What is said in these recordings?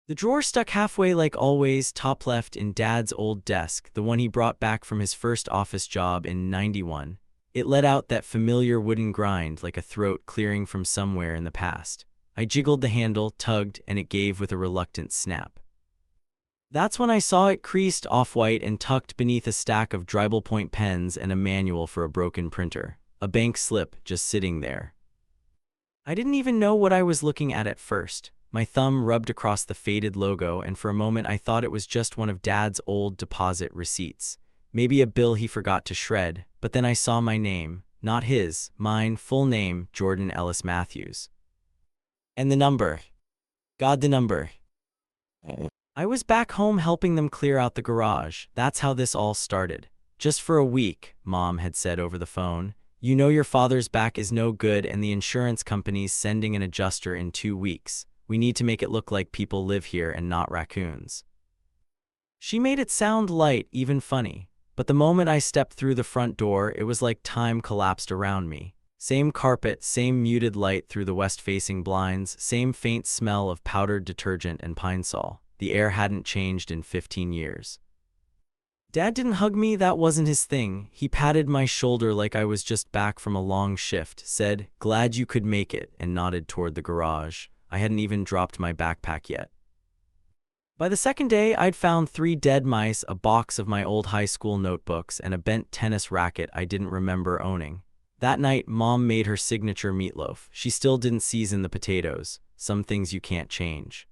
The drawer stuck halfway like always, top left in Dad's old desk, the one he brought back from his first office job in '91. It let out that familiar wooden grind like a throat clearing from somewhere in the past. I jiggled the handle, tugged, and it gave with a reluctant snap. That's when I saw it creased off-white and tucked beneath a stack of dribble point pens and a manual for a broken printer. A bank slip just sitting there. I didn't even know what I was looking at first. My thumb rubbed across the faded logo, and for a moment I thought it was just one of Dad's old deposit receipts. Maybe a bill he forgot to shred, but then I saw my name. Not his, mine, full name, Jordan Ellis Matthews. And the number. God, the number. I was back home helping them clear out the garage. That's how this all started. Just for a week, Mom had said over the phone. You know your father's back is no good and the insurance company's sending an adjuster in 2 weeks. We need to make it look like people live here and not raccoons. She made it sound light, even funny. But the moment I stepped through the front door, it was like time collapsed around me. Same carpet, same muted light through the west-facing blinds, same faint smell of powdered detergent and pine sol. The air hadn't changed in 15 years. Dad didn't hug me, that wasn't his thing. He patted my shoulder like I was just back from a long shift, said, "Glad you could make it," and nodded toward the garage. I hadn't even dropped my backpack yet. By the second day, I'd found 3 dead mice, a box of my old high school notebooks, and a bent tennis racket I didn't remember owning. That night, Mom made her signature meatloaf. She still didn't season the potatoes. Some things you can't change.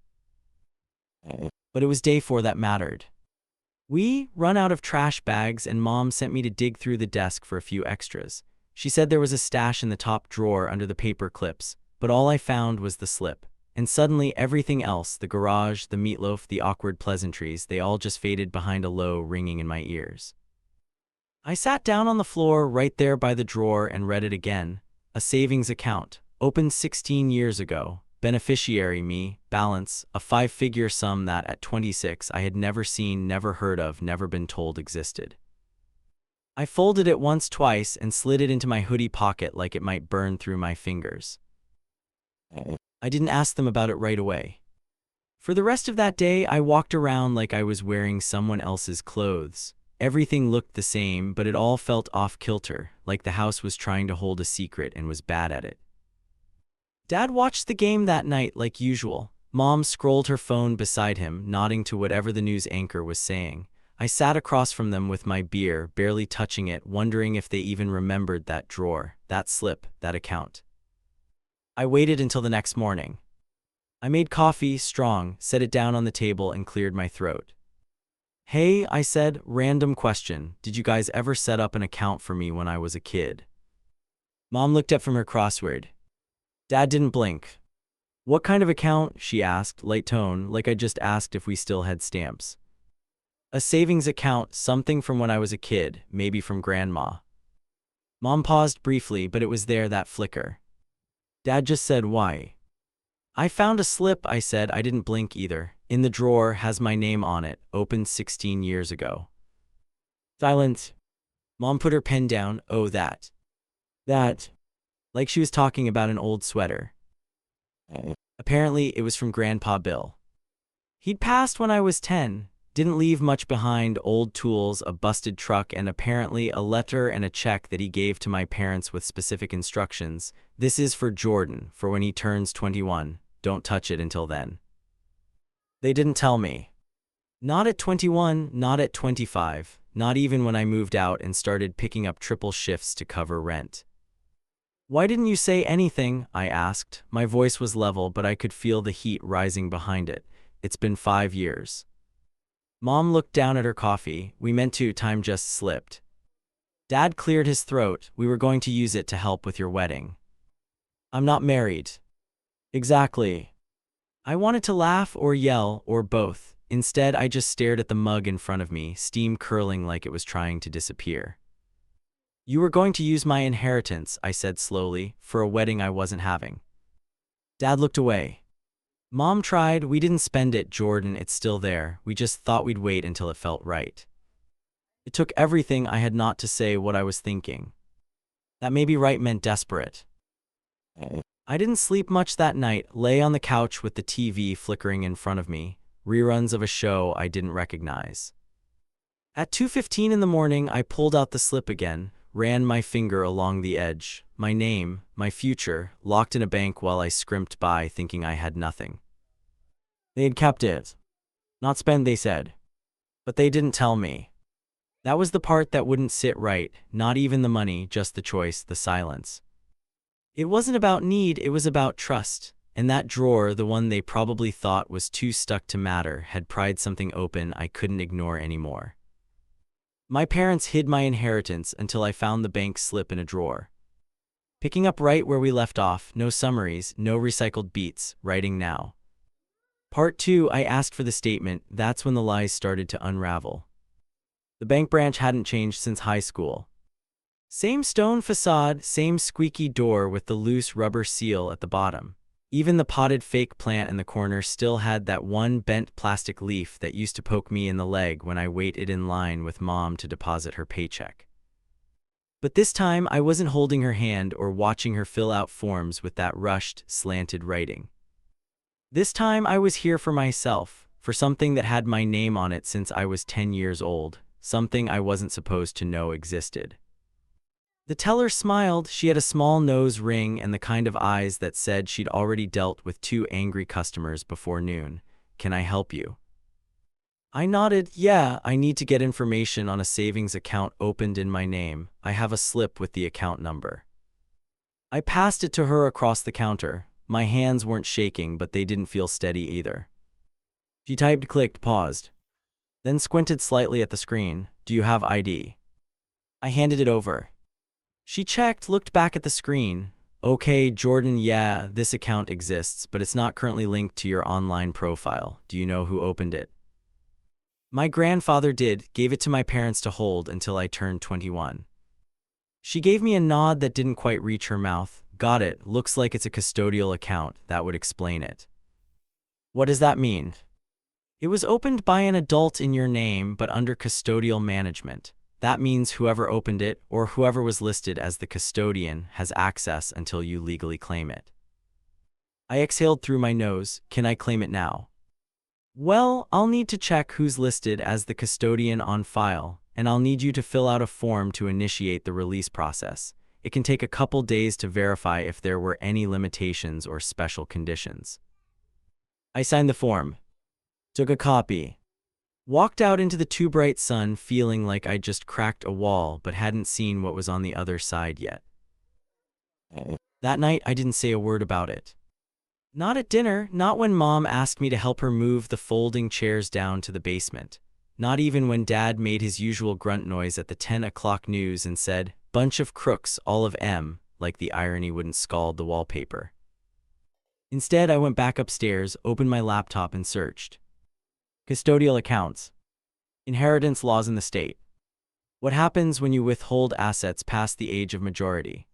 But it was day 4 that mattered. We run out of trash bags, and Mom sent me to dig through the desk for a few extras. She said there was a stash in the top drawer under the paper clips, but all I found was the slip. And suddenly everything else, the garage, the meatloaf, the awkward pleasantries, they all just faded behind a low ringing in my ears. I sat down on the floor right there by the drawer and read it again. A savings account, opened 16 years ago. Beneficiary me, balance, a 5-figure sum that at 26 I had never seen, never heard of, never been told existed. I folded it once, twice, and slid it into my hoodie pocket like it might burn through my fingers. I didn't ask them about it right away. For the rest of that day, I walked around like I was wearing someone else's clothes. Everything looked the same, but it all felt off-kilter, like the house was trying to hold a secret and was bad at it. Dad watched the game that night like usual. Mom scrolled her phone beside him, nodding to whatever the news anchor was saying. I sat across from them with my beer, barely touching it, wondering if they even remembered that drawer, that slip, that account. I waited until the next morning. I made coffee, strong, set it down on the table, and cleared my throat. "Hey," I said, "random question. Did you guys ever set up an account for me when I was a kid?" Mom looked up from her crossword. Dad didn't blink. "What kind of account?" she asked, light tone, like I just asked if we still had stamps. "A savings account, something from when I was a kid, maybe from Grandma." Mom paused briefly, but it was there, that flicker. Dad just said, "Why?" "I found a slip," I said. I didn't blink either. "In the drawer, has my name on it, opened 16 years ago." Silence. Mom put her pen down. "Oh, that. Like she was talking about an old sweater. Apparently, it was from Grandpa Bill. He'd passed when I was 10, didn't leave much behind, old tools, a busted truck, and apparently a letter and a check that he gave to my parents with specific instructions. "This is for Jordan, for when he turns 21. Don't touch it until then." They didn't tell me. Not at 21, not at 25, not even when I moved out and started picking up triple shifts to cover rent. "Why didn't you say anything?" I asked. My voice was level, but I could feel the heat rising behind it. "It's been 5 years. Mom looked down at her coffee. "We meant to, time just slipped." Dad cleared his throat. "We were going to use it to help with your wedding." "I'm not married." "Exactly." I wanted to laugh or yell, or both. Instead, I just stared at the mug in front of me, steam curling like it was trying to disappear. "You were going to use my inheritance," I said slowly, "for a wedding I wasn't having." Dad looked away. "Mom tried. We didn't spend it, Jordan. It's still there. We just thought we'd wait until it felt right." It took everything I had not to say what I was thinking. That maybe right meant desperate. I didn't sleep much that night, lay on the couch with the TV flickering in front of me. reruns of a show I didn't recognize. At 2:15 in the morning, I pulled out the slip again, ran my finger along the edge. My name, my future, locked in a bank while I scrimped by thinking I had nothing. They had kept it. Not spent, they said. But they didn't tell me. That was the part that wouldn't sit right, not even the money, just the choice, the silence. It wasn't about need, it was about trust. And that drawer, the one they probably thought was too stuck to matter, had pried something open I couldn't ignore anymore. My parents hid my inheritance until I found the bank slip in a drawer. Picking up right where we left off, no summaries, no recycled beats, writing now. Part 2, I asked for the statement. That's when the lies started to unravel. The bank branch hadn't changed since high school. Same stone facade, same squeaky door with the loose rubber seal at the bottom. Even the potted fake plant in the corner still had that one bent plastic leaf that used to poke me in the leg when I waited in line with Mom to deposit her paycheck. But this time, I wasn't holding her hand or watching her fill out forms with that rushed, slanted writing. This time, I was here for myself, for something that had my name on it since I was 10 years old, something I wasn't supposed to know existed. The teller smiled. She had a small nose ring and the kind of eyes that said she'd already dealt with 2 angry customers before noon. Can I help you? I nodded. Yeah, I need to get information on a savings account opened in my name. I have a slip with the account number. I passed it to her across the counter. My hands weren't shaking, but they didn't feel steady either. She typed, clicked, paused, then squinted slightly at the screen. Do you have ID? I handed it over. She checked, looked back at the screen. Okay, Jordan, yeah, this account exists, but it's not currently linked to your online profile. Do you know who opened it? My grandfather did, gave it to my parents to hold until I turned 21. She gave me a nod that didn't quite reach her mouth. Got it, looks like it's a custodial account. That would explain it. What does that mean? It was opened by an adult in your name, but under custodial management. That means whoever opened it, or whoever was listed as the custodian, has access until you legally claim it. I exhaled through my nose. Can I claim it now? Well, I'll need to check who's listed as the custodian on file, and I'll need you to fill out a form to initiate the release process. It can take a couple days to verify if there were any limitations or special conditions. I signed the form, took a copy, walked out into the too bright sun feeling like I'd just cracked a wall but hadn't seen what was on the other side yet. That night, I didn't say a word about it. Not at dinner, not when Mom asked me to help her move the folding chairs down to the basement. Not even when Dad made his usual grunt noise at the 10 o'clock news and said, "Bunch of crooks, all of 'em," like the irony wouldn't scald the wallpaper. Instead, I went back upstairs, opened my laptop and searched. Custodial accounts. Inheritance laws in the state. What happens when you withhold assets past the age of majority?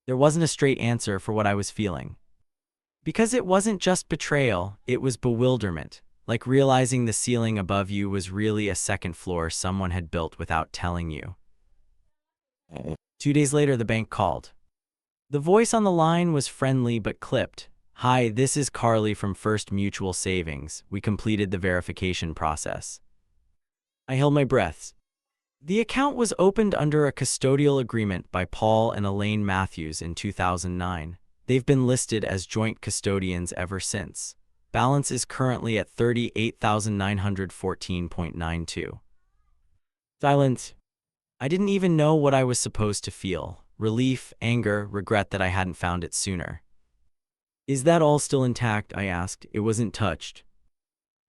There wasn't a straight answer for what I was feeling. Because it wasn't just betrayal, it was bewilderment, like realizing the ceiling above you was really a second floor someone had built without telling you. 2 days later, the bank called. The voice on the line was friendly but clipped. "Hi, this is Carly from First Mutual Savings. We completed the verification process." I held my breath. The account was opened under a custodial agreement by Paul and Elaine Matthews in 2009. They've been listed as joint custodians ever since. Balance is currently at $38,914.92. Silence. I didn't even know what I was supposed to feel. Relief, anger, regret that I hadn't found it sooner. "Is that all still intact?" I asked. "It wasn't touched."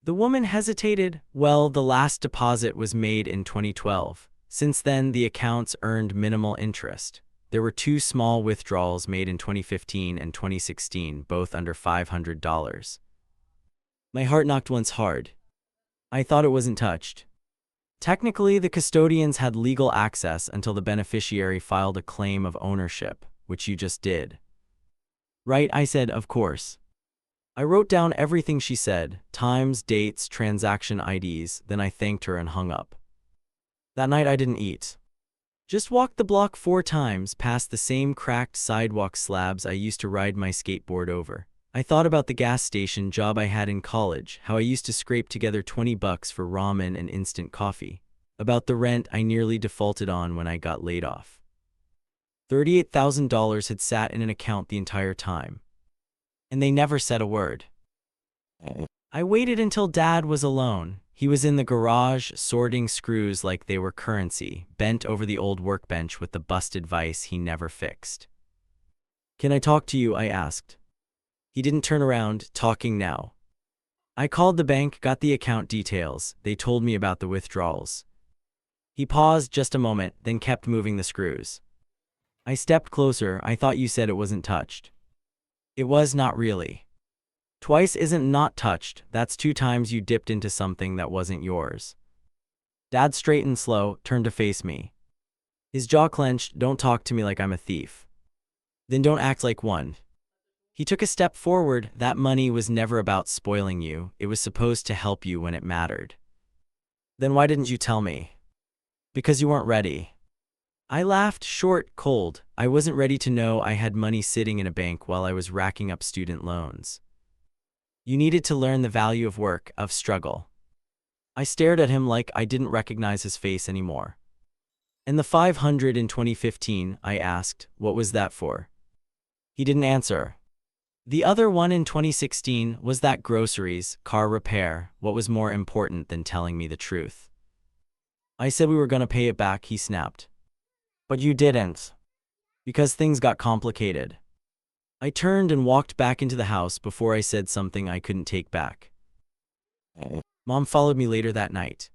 The woman hesitated. "Well, the last deposit was made in 2012. Since then, the accounts earned minimal interest. There were 2 small withdrawals made in 2015 and 2016, both under $500. My heart knocked once hard. I thought it wasn't touched. Technically, the custodians had legal access until the beneficiary filed a claim of ownership, which you just did. Right, I said, of course. I wrote down everything she said, times, dates, transaction IDs, then I thanked her and hung up. That night I didn't eat. Just walked the block 4 times past the same cracked sidewalk slabs I used to ride my skateboard over. I thought about the gas station job I had in college, how I used to scrape together $20 for ramen and instant coffee. About the rent I nearly defaulted on when I got laid off. $38,000 had sat in an account the entire time. And they never said a word. I waited until Dad was alone. He was in the garage, sorting screws like they were currency, bent over the old workbench with the busted vise he never fixed. "Can I talk to you?" I asked. He didn't turn around, talking now. I called the bank, got the account details. They told me about the withdrawals. He paused just a moment, then kept moving the screws. I stepped closer. "I thought you said it wasn't touched." "It was, not really. Twice isn't not touched. That's 2 times you dipped into something that wasn't yours." Dad straightened slow, turned to face me. His jaw clenched. "Don't talk to me like I'm a thief. Then don't act like one." He took a step forward. "That money was never about spoiling you. It was supposed to help you when it mattered." "Then why didn't you tell me?" "Because you weren't ready." I laughed, short, cold. I wasn't ready to know I had money sitting in a bank while I was racking up student loans. "You needed to learn the value of work, of struggle." I stared at him like I didn't recognize his face anymore. "And the 500 in 2015, I asked, "what was that for?" He didn't answer. "The other one in 2016, was that groceries, car repair? What was more important than telling me the truth?" I said we were gonna pay it back, he snapped. "But you didn't." "Because things got complicated." I turned and walked back into the house before I said something I couldn't take back. Mom followed me later that night.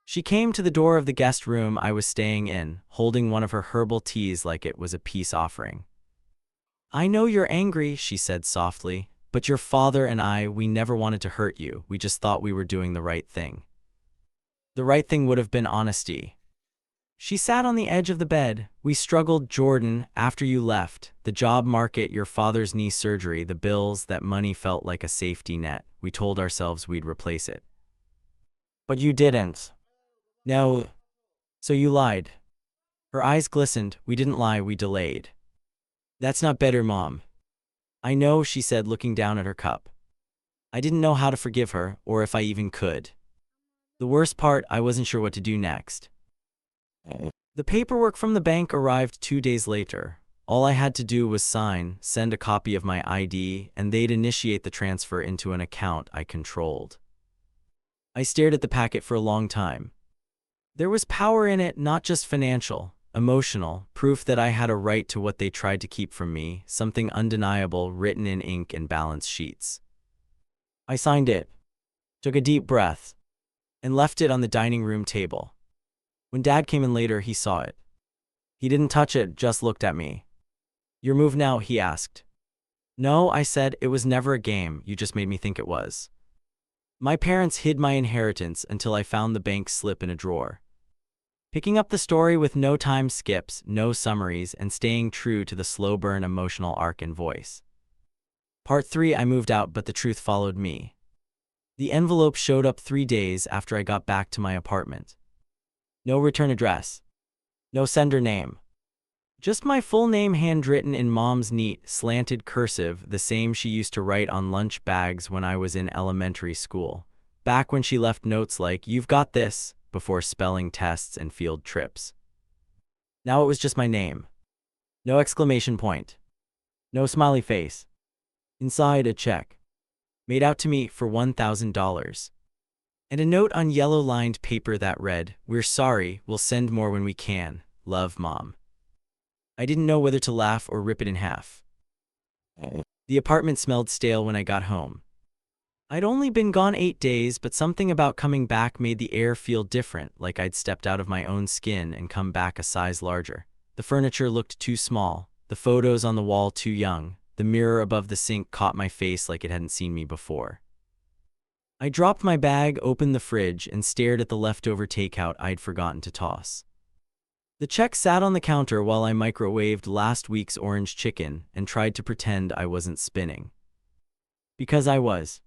She came to the door of the guest room I was staying in, holding one of her herbal teas like it was a peace offering. "I know you're angry," she said softly, "but your father and we never wanted to hurt you. We just thought we were doing the right thing." The right thing would have been honesty. She sat on the edge of the bed. "We struggled, Jordan, after you left. The job market, your father's knee surgery, the bills, that money felt like a safety net. We told ourselves we'd replace it." "But you didn't." "No." "So you lied." Her eyes glistened. "We didn't lie, we delayed." "That's not better, Mom." "I know," she said, looking down at her cup. I didn't know how to forgive her, or if I even could. The worst part, I wasn't sure what to do next. The paperwork from the bank arrived 2 days later. All I had to do was sign, send a copy of my ID, and they'd initiate the transfer into an account I controlled. I stared at the packet for a long time. There was power in it, not just financial, emotional, proof that I had a right to what they tried to keep from me, something undeniable written in ink and balance sheets. I signed it, took a deep breath, and left it on the dining room table. When Dad came in later, he saw it. He didn't touch it, just looked at me. "Your move now?" he asked. "No," I said, "it was never a game, you just made me think it was." My parents hid my inheritance until I found the bank slip in a drawer. Picking up the story with no time skips, no summaries, and staying true to the slow burn emotional arc and voice. Part 3, I moved out, but the truth followed me. The envelope showed up 3 days after I got back to my apartment. No return address. No sender name. Just my full name handwritten in Mom's neat, slanted cursive, the same she used to write on lunch bags when I was in elementary school. Back when she left notes like, "You've got this," before spelling tests and field trips. Now it was just my name. No exclamation point. No smiley face. Inside, a check. Made out to me for $1,000. And a note on yellow-lined paper that read, "We're sorry, we'll send more when we can. Love, Mom." I didn't know whether to laugh or rip it in half. The apartment smelled stale when I got home. I'd only been gone 8 days, but something about coming back made the air feel different, like I'd stepped out of my own skin and come back a size larger. The furniture looked too small, the photos on the wall too young, the mirror above the sink caught my face like it hadn't seen me before. I dropped my bag, opened the fridge, and stared at the leftover takeout I'd forgotten to toss. The check sat on the counter while I microwaved last week's orange chicken and tried to pretend I wasn't spinning. Because I was.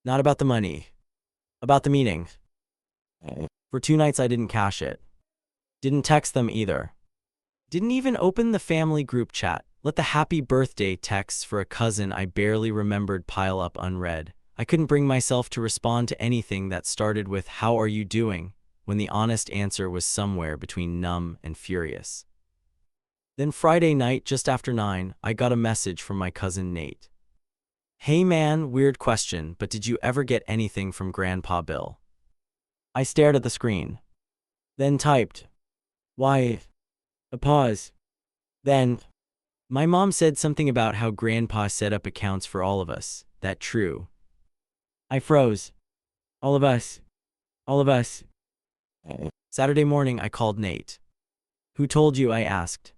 Not about the money. About the meaning. For 2 nights I didn't cash it. Didn't text them either. Didn't even open the family group chat. Let the happy birthday texts for a cousin I barely remembered pile up unread. I couldn't bring myself to respond to anything that started with "How are you doing?" when the honest answer was somewhere between numb and furious. Then Friday night, just after 9, I got a message from my cousin Nate. "Hey man, weird question, but did you ever get anything from Grandpa Bill?" I stared at the screen. Then typed, "Why?" A pause. Then, "My mom said something about how Grandpa set up accounts for all of us. That true?" I froze. All of us. All of us. Saturday morning, I called Nate. "Who told you?" I asked.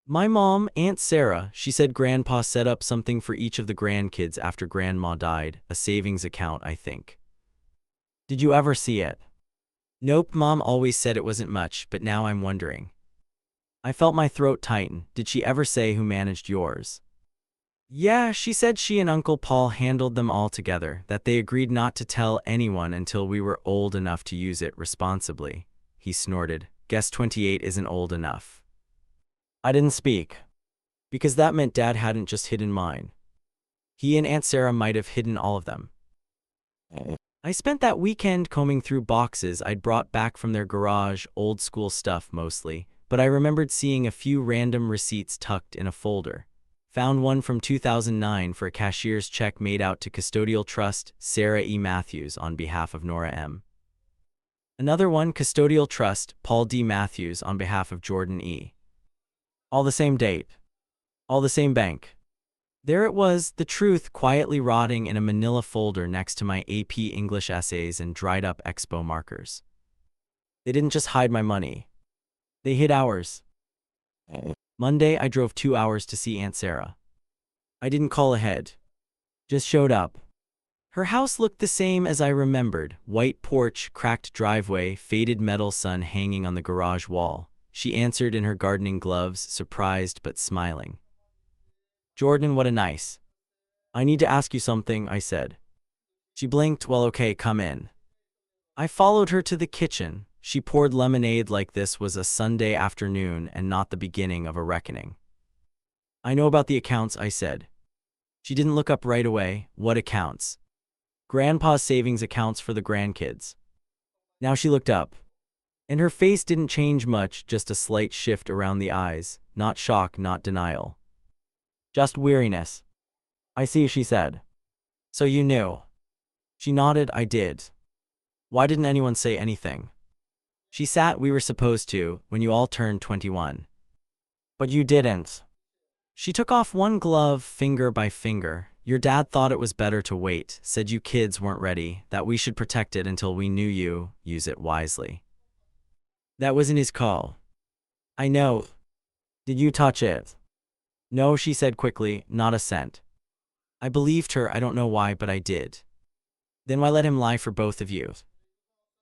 "My mom, Aunt Sarah. She said Grandpa set up something for each of the grandkids after Grandma died, a savings account, I think." "Did you ever see it?" "Nope, Mom always said it wasn't much, but now I'm wondering." I felt my throat tighten. "Did she ever say who managed yours?" "Yeah, she said she and Uncle Paul handled them all together, that they agreed not to tell anyone until we were old enough to use it responsibly." He snorted. "Guess 28 isn't old enough." I didn't speak, because that meant Dad hadn't just hidden mine. He and Aunt Sarah might have hidden all of them. I spent that weekend combing through boxes I'd brought back from their garage, old school stuff mostly, but I remembered seeing a few random receipts tucked in a folder. Found one from 2009 for a cashier's check made out to Custodial Trust, Sarah E. Matthews on behalf of Nora M. Another one, Custodial Trust, Paul D. Matthews on behalf of Jordan E. All the same date. All the same bank. There it was, the truth, quietly rotting in a manila folder next to my AP English essays and dried-up expo markers. They didn't just hide my money. They hid ours. Monday, I drove 2 hours to see Aunt Sarah. I didn't call ahead. Just showed up. Her house looked the same as I remembered. White porch, cracked driveway, faded metal sun hanging on the garage wall. She answered in her gardening gloves, surprised but smiling. "Jordan, what a nice." "I need to ask you something," I said. She blinked. "Well, okay, come in." I followed her to the kitchen. She poured lemonade like this was a Sunday afternoon and not the beginning of a reckoning. "I know about the accounts," I said. She didn't look up right away. "What accounts?" "Grandpa's savings accounts for the grandkids." Now she looked up. And her face didn't change much, just a slight shift around the eyes. Not shock, not denial. Just weariness. "I see," she said. "So you knew?" She nodded. "I did." "Why didn't anyone say anything?" She sat. "We were supposed to, when you all turned 21. But you didn't." She took off one glove, finger by finger. "Your dad thought it was better to wait, said you kids weren't ready, that we should protect it until we knew you, use it wisely. That wasn't his call." "I know." "Did you touch it?" "No," she said quickly, "not a cent." I believed her. I don't know why, but I did. "Then why let him lie for both of you?"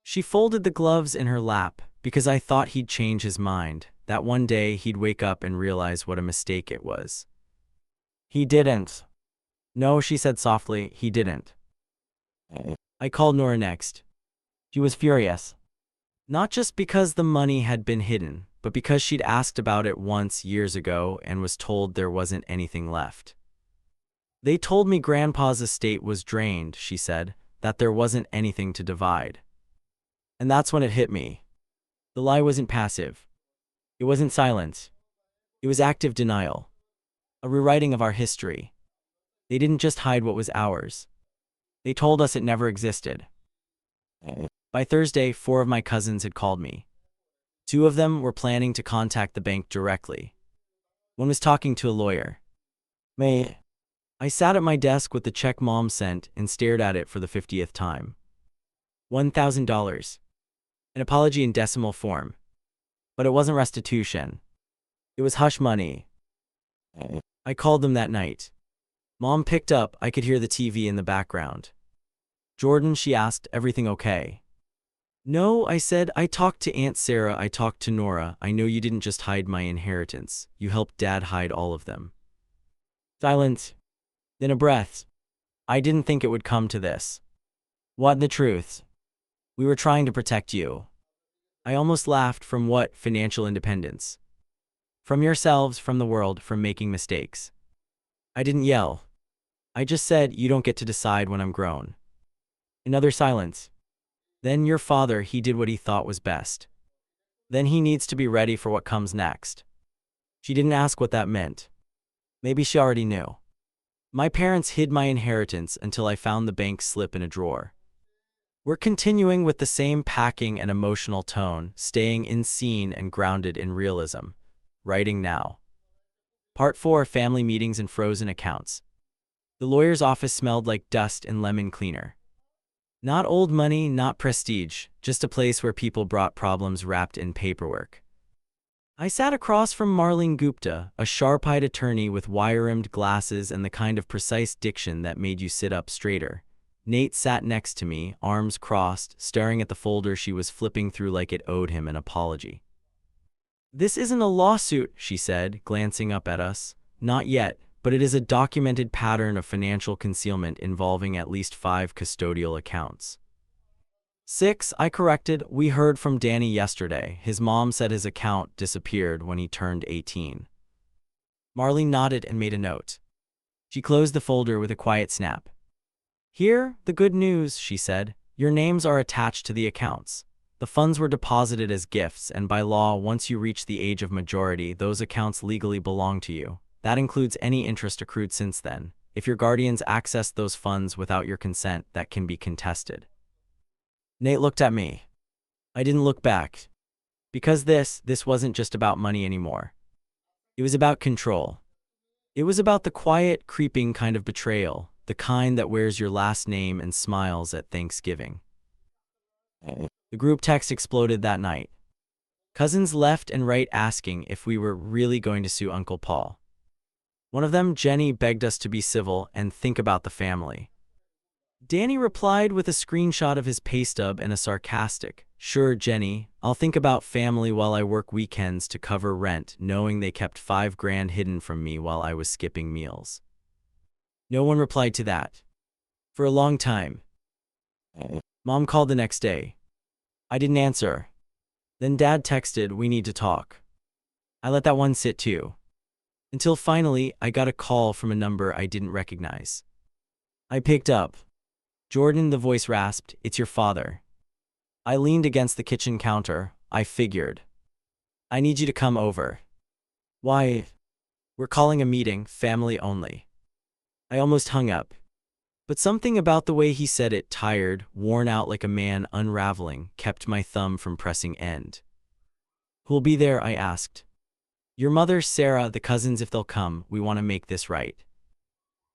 She folded the gloves in her lap. "Because I thought he'd change his mind, that one day he'd wake up and realize what a mistake it was." "He didn't." "No," she said softly, "he didn't." I called Nora next. She was furious. Not just because the money had been hidden, but because she'd asked about it once years ago and was told there wasn't anything left. "They told me Grandpa's estate was drained," she said, "that there wasn't anything to divide." And that's when it hit me. The lie wasn't passive. It wasn't silence. It was active denial. A rewriting of our history. They didn't just hide what was ours. They told us it never existed. By Thursday, 4 of my cousins had called me. 2 of them were planning to contact the bank directly. One was talking to a lawyer. I sat at my desk with the check Mom sent and stared at it for the 50th time. $1,000. An apology in decimal form. But it wasn't restitution. It was hush money. I called them that night. Mom picked up. I could hear the TV in the background. "Jordan," she asked, "everything okay?" "No," I said. "I talked to Aunt Sarah. I talked to Nora. I know you didn't just hide my inheritance. You helped Dad hide all of them." Silence. Then a breath. "I didn't think it would come to this." "What, the truth?" "We were trying to protect you." I almost laughed. "From what? Financial independence?" From yourselves, from the world, from making mistakes. I didn't yell. I just said, you don't get to decide when I'm grown. Another silence. Then your father, he did what he thought was best. Then he needs to be ready for what comes next. She didn't ask what that meant. Maybe she already knew. My parents hid my inheritance until I found the bank slip in a drawer. We're continuing with the same packing and emotional tone, staying in scene and grounded in realism. Writing now. Part 4: Family Meetings and Frozen Accounts. The lawyer's office smelled like dust and lemon cleaner. Not old money, not prestige, just a place where people brought problems wrapped in paperwork. I sat across from Marlene Gupta, a sharp-eyed attorney with wire-rimmed glasses and the kind of precise diction that made you sit up straighter. Nate sat next to me, arms crossed, staring at the folder she was flipping through like it owed him an apology. "This isn't a lawsuit," she said, glancing up at us. "Not yet, but it is a documented pattern of financial concealment involving at least 5 custodial accounts." 6, I corrected. "We heard from Danny yesterday. His mom said his account disappeared when he turned 18. Marlene nodded and made a note. She closed the folder with a quiet snap. "Here, the good news," she said. "Your names are attached to the accounts. The funds were deposited as gifts, and by law, once you reach the age of majority, those accounts legally belong to you. That includes any interest accrued since then. If your guardians access those funds without your consent, that can be contested." Nate looked at me. I didn't look back. Because this wasn't just about money anymore. It was about control. It was about the quiet, creeping kind of betrayal, the kind that wears your last name and smiles at Thanksgiving. The group text exploded that night. Cousins left and right asking if we were really going to sue Uncle Paul. One of them, Jenny, begged us to be civil and think about the family. Danny replied with a screenshot of his pay stub and a sarcastic, "Sure, Jenny, I'll think about family while I work weekends to cover rent, knowing they kept $5,000 hidden from me while I was skipping meals." No one replied to that. For a long time. Mom called the next day. I didn't answer. Then Dad texted, "We need to talk." I let that one sit too. Until finally, I got a call from a number I didn't recognize. I picked up. "Jordan," the voice rasped, "it's your father." I leaned against the kitchen counter. I figured. "I need you to come over." "Why?" "We're calling a meeting, family only." I almost hung up. But something about the way he said it, tired, worn out like a man unraveling, kept my thumb from pressing end. "Who'll be there?" I asked. "Your mother, Sarah, the cousins if they'll come. We want to make this right."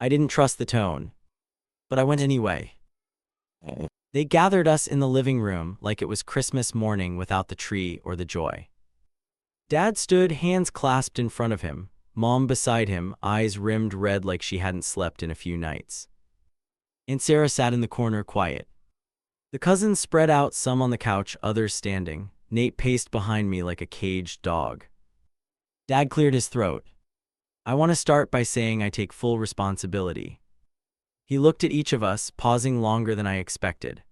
I didn't trust the tone. But I went anyway. They gathered us in the living room like it was Christmas morning without the tree or the joy. Dad stood, hands clasped in front of him, Mom beside him, eyes rimmed red like she hadn't slept in a few nights. Aunt Sarah sat in the corner, quiet. The cousins spread out, some on the couch, others standing. Nate paced behind me like a caged dog. Dad cleared his throat. "I want to start by saying I take full responsibility." He looked at each of us, pausing longer than I expected.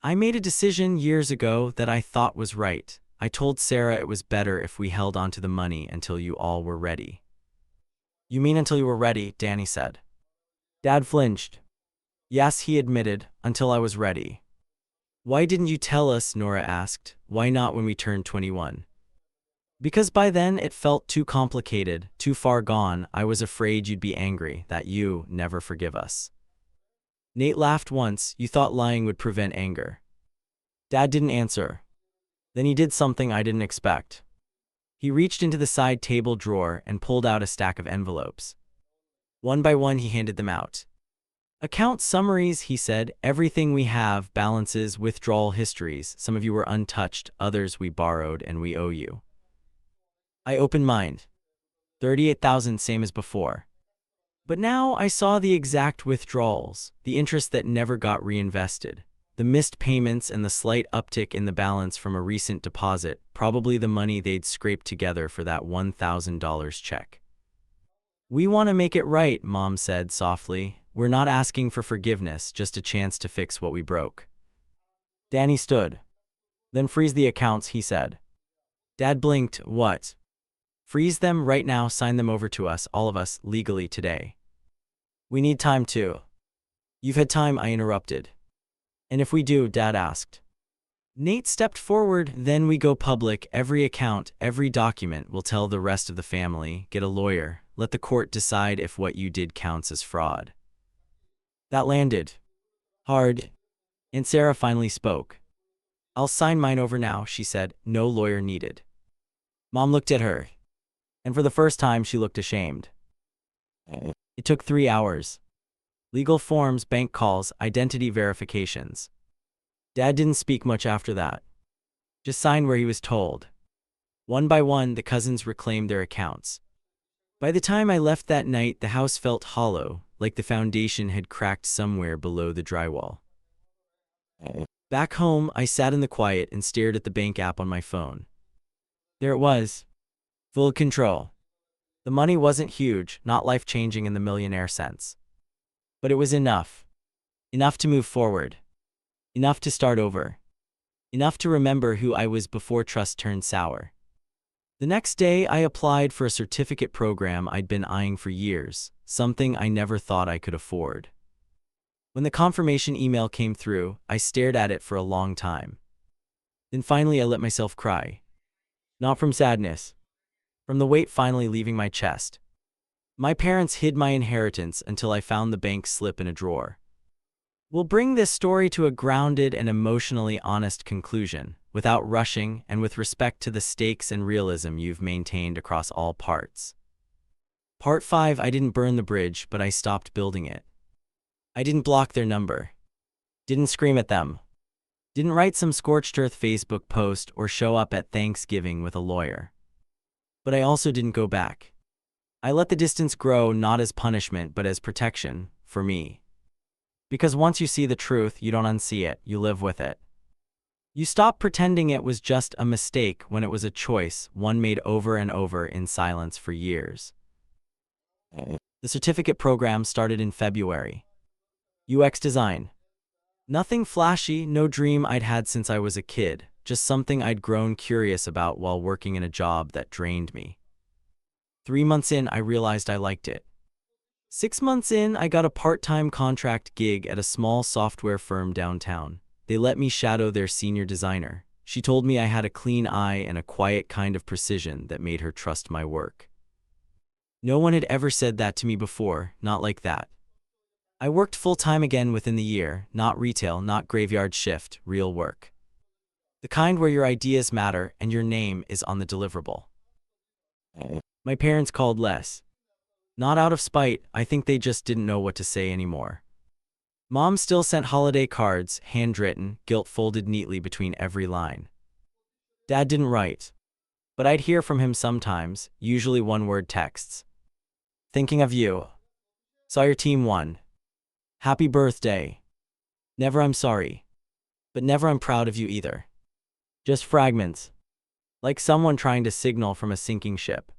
"I made a decision years ago that I thought was right. I told Sarah it was better if we held on to the money until you all were ready." "You mean until you were ready?" Danny said. Dad flinched. "Yes," he admitted, "until I was ready." "Why didn't you tell us?" Nora asked. "Why not when we turned 21? "Because by then it felt too complicated, too far gone. I was afraid you'd be angry, that you never forgive us." Nate laughed once. "You thought lying would prevent anger." Dad didn't answer. Then he did something I didn't expect. He reached into the side table drawer and pulled out a stack of envelopes. One by one he handed them out. "Account summaries," he said. "Everything we have, balances, withdrawal histories. Some of you were untouched, others we borrowed and we owe you." I opened mine. 38,000, same as before. But now I saw the exact withdrawals, the interest that never got reinvested, the missed payments and the slight uptick in the balance from a recent deposit, probably the money they'd scraped together for that $1,000 check. "We want to make it right," Mom said softly. "We're not asking for forgiveness, just a chance to fix what we broke." Danny stood. "Then freeze the accounts," he said. Dad blinked. "What?" Freeze them right now, sign them over to us, all of us, legally today. We need time too. You've had time, I interrupted. And if we do, Dad asked. Nate stepped forward. Then we go public. Every account, every document. Will tell the rest of the family. Get a lawyer. Let the court decide if what you did counts as fraud. That landed hard. And Sarah finally spoke. I'll sign mine over now, she said. No lawyer needed. Mom looked at her. And for the first time, she looked ashamed. It took 3 hours. Legal forms, bank calls, identity verifications. Dad didn't speak much after that. Just signed where he was told. One by one, the cousins reclaimed their accounts. By the time I left that night, the house felt hollow, like the foundation had cracked somewhere below the drywall. Back home, I sat in the quiet and stared at the bank app on my phone. There it was. Full control. The money wasn't huge, not life-changing in the millionaire sense. But it was enough. Enough to move forward. Enough to start over. Enough to remember who I was before trust turned sour. The next day, I applied for a certificate program I'd been eyeing for years, something I never thought I could afford. When the confirmation email came through, I stared at it for a long time. Then finally I let myself cry. Not from sadness. From the weight finally leaving my chest. My parents hid my inheritance until I found the bank slip in a drawer. We'll bring this story to a grounded and emotionally honest conclusion, without rushing and with respect to the stakes and realism you've maintained across all parts. Part 5. I didn't burn the bridge, but I stopped building it. I didn't block their number. Didn't scream at them. Didn't write some scorched earth Facebook post or show up at Thanksgiving with a lawyer. But I also didn't go back. I let the distance grow, not as punishment but as protection, for me. Because once you see the truth, you don't unsee it, you live with it. You stop pretending it was just a mistake when it was a choice, one made over and over in silence for years. The certificate program started in February. UX design. Nothing flashy, no dream I'd had since I was a kid, just something I'd grown curious about while working in a job that drained me. 3 months in, I realized I liked it. 6 months in, I got a part-time contract gig at a small software firm downtown. They let me shadow their senior designer. She told me I had a clean eye and a quiet kind of precision that made her trust my work. No one had ever said that to me before, not like that. I worked full-time again within the year, not retail, not graveyard shift, real work. The kind where your ideas matter and your name is on the deliverable. My parents called less. Not out of spite, I think they just didn't know what to say anymore. Mom still sent holiday cards, handwritten, gilt folded neatly between every line. Dad didn't write. But I'd hear from him sometimes, usually one-word texts. Thinking of you. Saw your team won. Happy birthday. Never I'm sorry. But never I'm proud of you either. Just fragments. Like someone trying to signal from a sinking ship.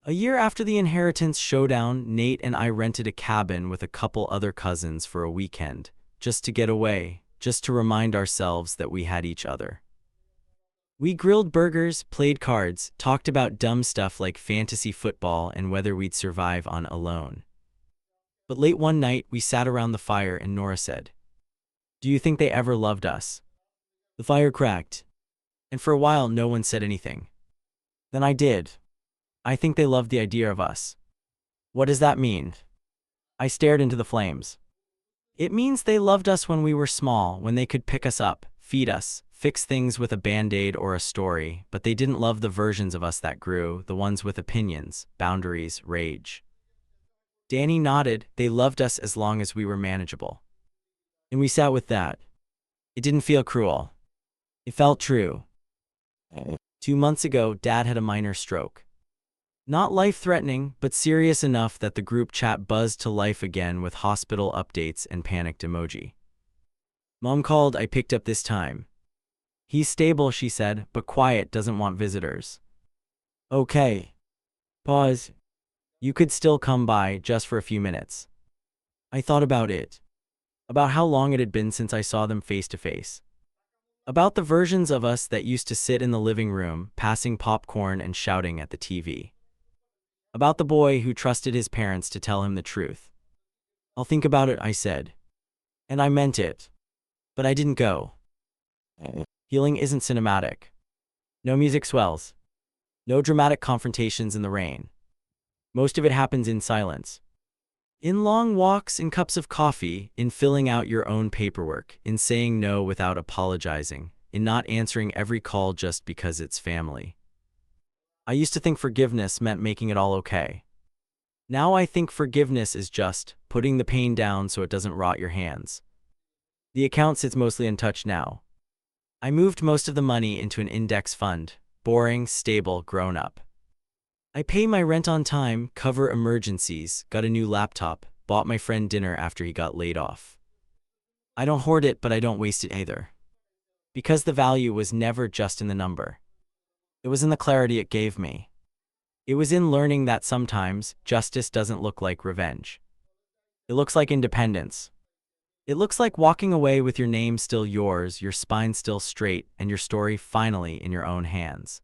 A year after the inheritance showdown, Nate and I rented a cabin with a couple other cousins for a weekend, just to get away, just to remind ourselves that we had each other. We grilled burgers, played cards, talked about dumb stuff like fantasy football and whether we'd survive on Alone. But late one night, we sat around the fire and Nora said, "Do you think they ever loved us?" The fire cracked, and for a while no one said anything. Then I did. I think they loved the idea of us. What does that mean? I stared into the flames. It means they loved us when we were small, when they could pick us up, feed us, fix things with a band-aid or a story, but they didn't love the versions of us that grew, the ones with opinions, boundaries, rage. Danny nodded. They loved us as long as we were manageable. And we sat with that. It didn't feel cruel. It felt true. 2 months ago, Dad had a minor stroke. Not life-threatening, but serious enough that the group chat buzzed to life again with hospital updates and panicked emoji. Mom called. I picked up this time. He's stable, she said, but quiet, doesn't want visitors. Okay. Pause. You could still come by, just for a few minutes. I thought about it. About how long it had been since I saw them face to face. About the versions of us that used to sit in the living room, passing popcorn and shouting at the TV. About the boy who trusted his parents to tell him the truth. "I'll think about it," I said. And I meant it. But I didn't go. Healing isn't cinematic. No music swells. No dramatic confrontations in the rain. Most of it happens in silence. In long walks, in cups of coffee, in filling out your own paperwork, in saying no without apologizing, in not answering every call just because it's family. I used to think forgiveness meant making it all okay. Now I think forgiveness is just putting the pain down so it doesn't rot your hands. The account sits mostly untouched now. I moved most of the money into an index fund, boring, stable, grown up. I pay my rent on time, cover emergencies, got a new laptop, bought my friend dinner after he got laid off. I don't hoard it, but I don't waste it either. Because the value was never just in the number. It was in the clarity it gave me. It was in learning that sometimes justice doesn't look like revenge. It looks like independence. It looks like walking away with your name still yours, your spine still straight, and your story finally in your own hands.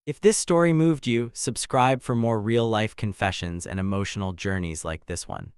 If this story moved you, subscribe for more real-life confessions and emotional journeys like this one.